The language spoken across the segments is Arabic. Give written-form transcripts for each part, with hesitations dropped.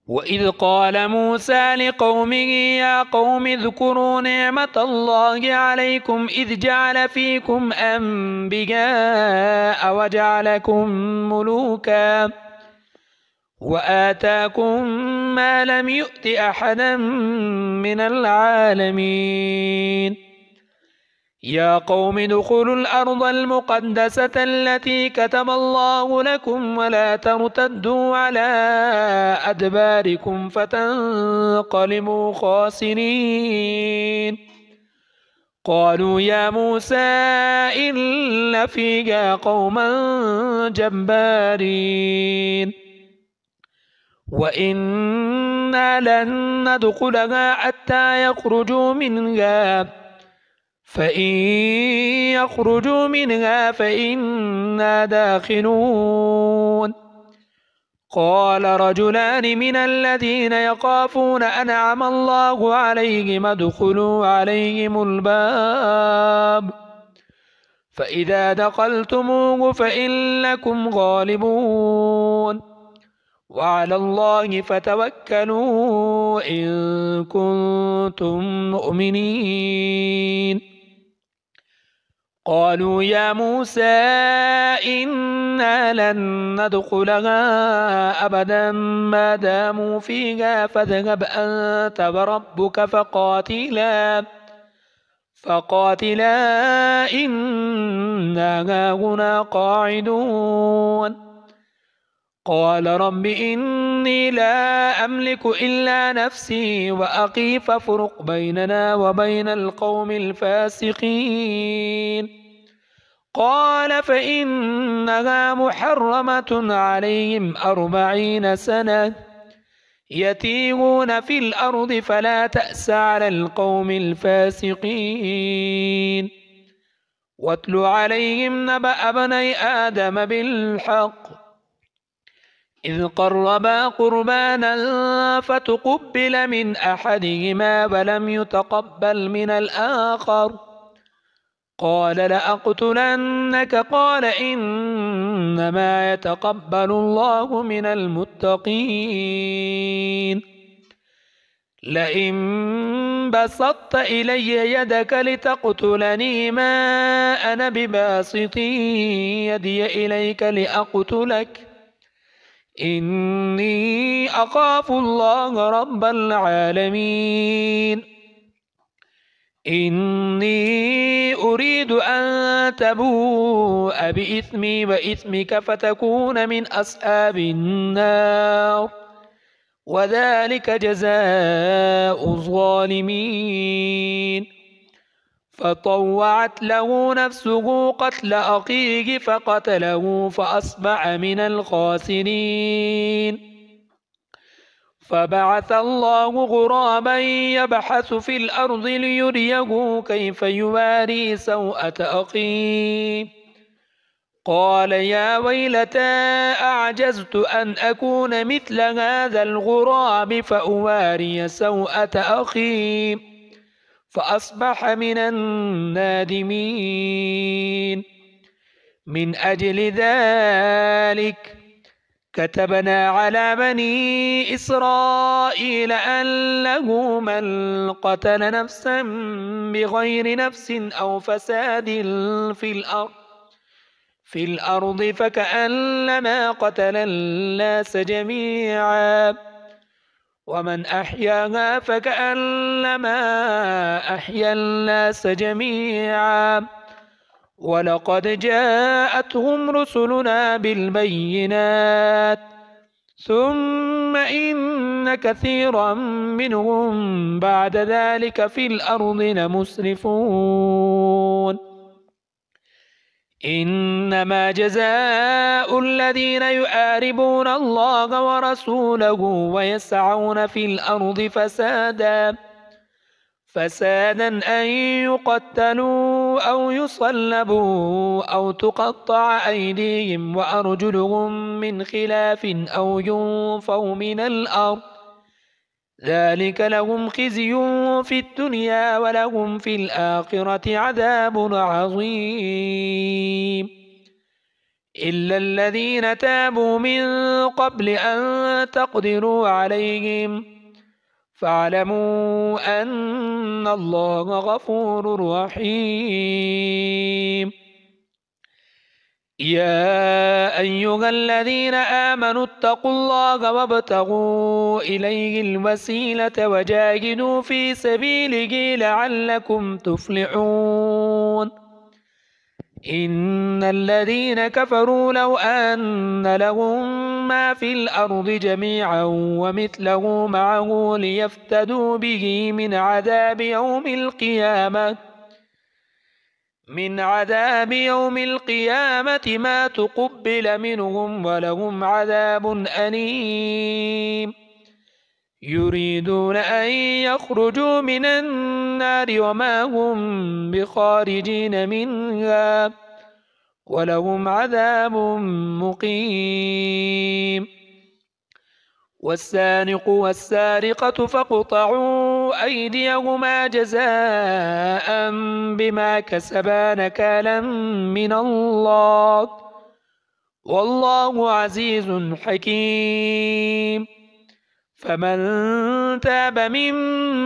وإذ قال موسى لقومه يا قوم اذكروا نعمة الله عليكم إذ جعل فيكم أنبياء وجعلكم ملوكا وآتاكم ما لم يؤت أحدا من العالمين يا قوم ادخلوا الأرض المقدسة التي كتب الله لكم ولا ترتدوا على أدباركم فتنقلبوا خاسرين قالوا يا موسى إن فيها قوما جبارين وإنا لن ندخلها حتى يخرجوا منها فإن يخرجوا منها فإنا داخلون قال رجلان من الذين يخافون أنعم الله عليهم ادخلوا عليهم الباب فإذا دخلتموه فإنكم غالبون وعلى الله فتوكلوا إن كنتم مؤمنين قالوا يا موسى إنا لن ندخلها أبدا ما داموا فيها فاذهب أنت وربك فقاتلا إنا هاهنا قاعدون قال رب إني لا أملك إلا نفسي وأخي فافرق بيننا وبين القوم الفاسقين قال فإنها محرمة عليهم 40 سنة يتيهون في الأرض فلا تأس على القوم الفاسقين واتل عليهم نبأ ابني آدم بالحق إذ قربا قربانا فتقبل من أحدهما ولم يتقبل من الآخر قال لأقتلنك قال إنما يتقبل الله من المتقين لئن بسطت إلي يدك لتقتلني ما أنا بباسط يدي إليك لأقتلك إني أخاف الله رب العالمين إني أريد أن تبوء بإثمي وإثمك فتكون من أصحاب النار وذلك جزاء الظالمين فطوعت له نفسه قتل أخيه فقتله فأصبح من الخاسرين فبعث الله غرابا يبحث في الأرض ليريه كيف يواري سوءة أخيه قال يا ويلتى أعجزت أن أكون مثل هذا الغراب فأواري سوءة أخي فأصبح من النادمين من أجل ذلك كتبنا على بني إسرائيل أنه من قتل نفسا بغير نفس أو فساد في الأرض فكأنما قتل الناس جميعا ومن أحياها فكأنما أحيا الناس جميعا ولقد جاءتهم رسلنا بالبينات ثم إن كثيرا منهم بعد ذلك في الأرض لمسرفون إنما جزاء الذين يحاربون الله ورسوله ويسعون في الأرض فسادا أن يقتلوا أو يصلبوا أو تقطع أيديهم وأرجلهم من خلاف أو ينفوا من الأرض ذلك لهم خزي في الدنيا ولهم في الآخرة عذاب عظيم إلا الذين تابوا من قبل أن تقدروا عليهم فاعلموا أن الله غفور رحيم. يا أيها الذين آمنوا اتقوا الله وابتغوا إليه الوسيلة وجاهدوا في سبيله لعلكم تفلحون. إن الذين كفروا لو أن لهم ما في الأرض جميعا ومثله معه ليفتدوا به من عذاب يوم القيامة ما تقبل منهم ولهم عذاب أليم. يريدون أن يخرجوا من النار وما هم بخارجين منها ولهم عذاب مقيم. والسارق والسارقة فاقطعوا أيديهما جزاء بما كسبا نكالا من الله والله عزيز حكيم. فمن تاب من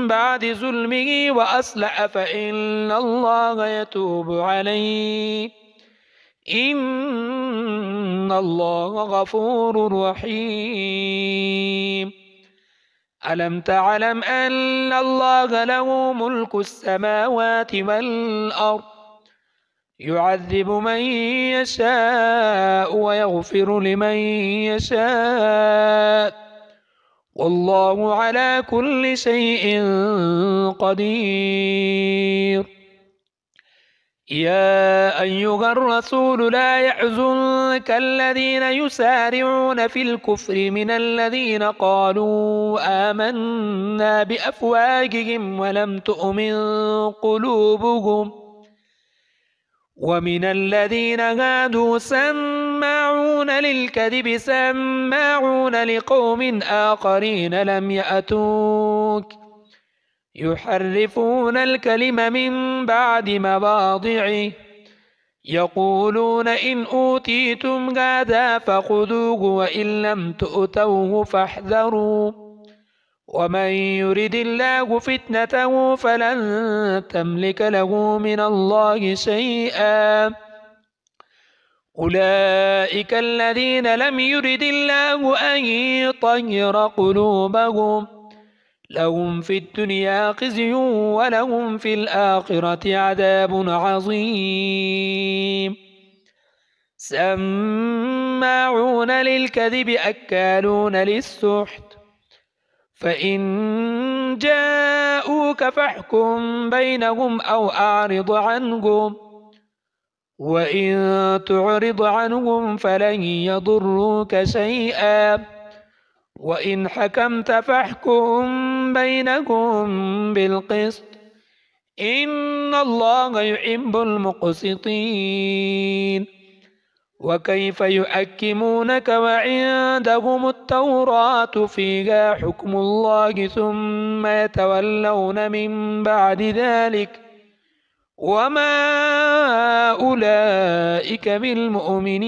بعد ظلمه وأصلح فإن الله يتوب عليه إن الله غفور رحيم. ألم تعلم أن الله له ملك السماوات والأرض يعذب من يشاء ويغفر لمن يشاء والله على كل شيء قدير. يا أيها الرسول لا يحزنك الذين يسارعون في الكفر من الذين قالوا آمنا بأفواههم ولم تؤمن قلوبهم ومن الذين هادوا سماعون للكذب سماعون لقوم آخرين لم يأتوك يحرفون الكلم من بعد مواضعه يقولون إن أوتيتم هذا فخذوه وإن لم تؤتوه فاحذروا ومن يرد الله فتنته فلن تملك له من الله شيئا. أولئك الذين لم يرد الله أن يطهر قلوبهم لهم في الدنيا خزي ولهم في الآخرة عذاب عظيم. سماعون للكذب أكالون للسحت فإن جاءوك فاحكم بينهم أو أعرض عنهم وإن تعرض عنهم فلن يضروك شيئا وإن حكمت فاحكم بينهم بالقسط إن الله يحب المقسطين. وكيف يحكمونك وعندهم التوراة فيها حكم الله ثم يتولون من بعد ذلك وما أولئك بالمؤمنين.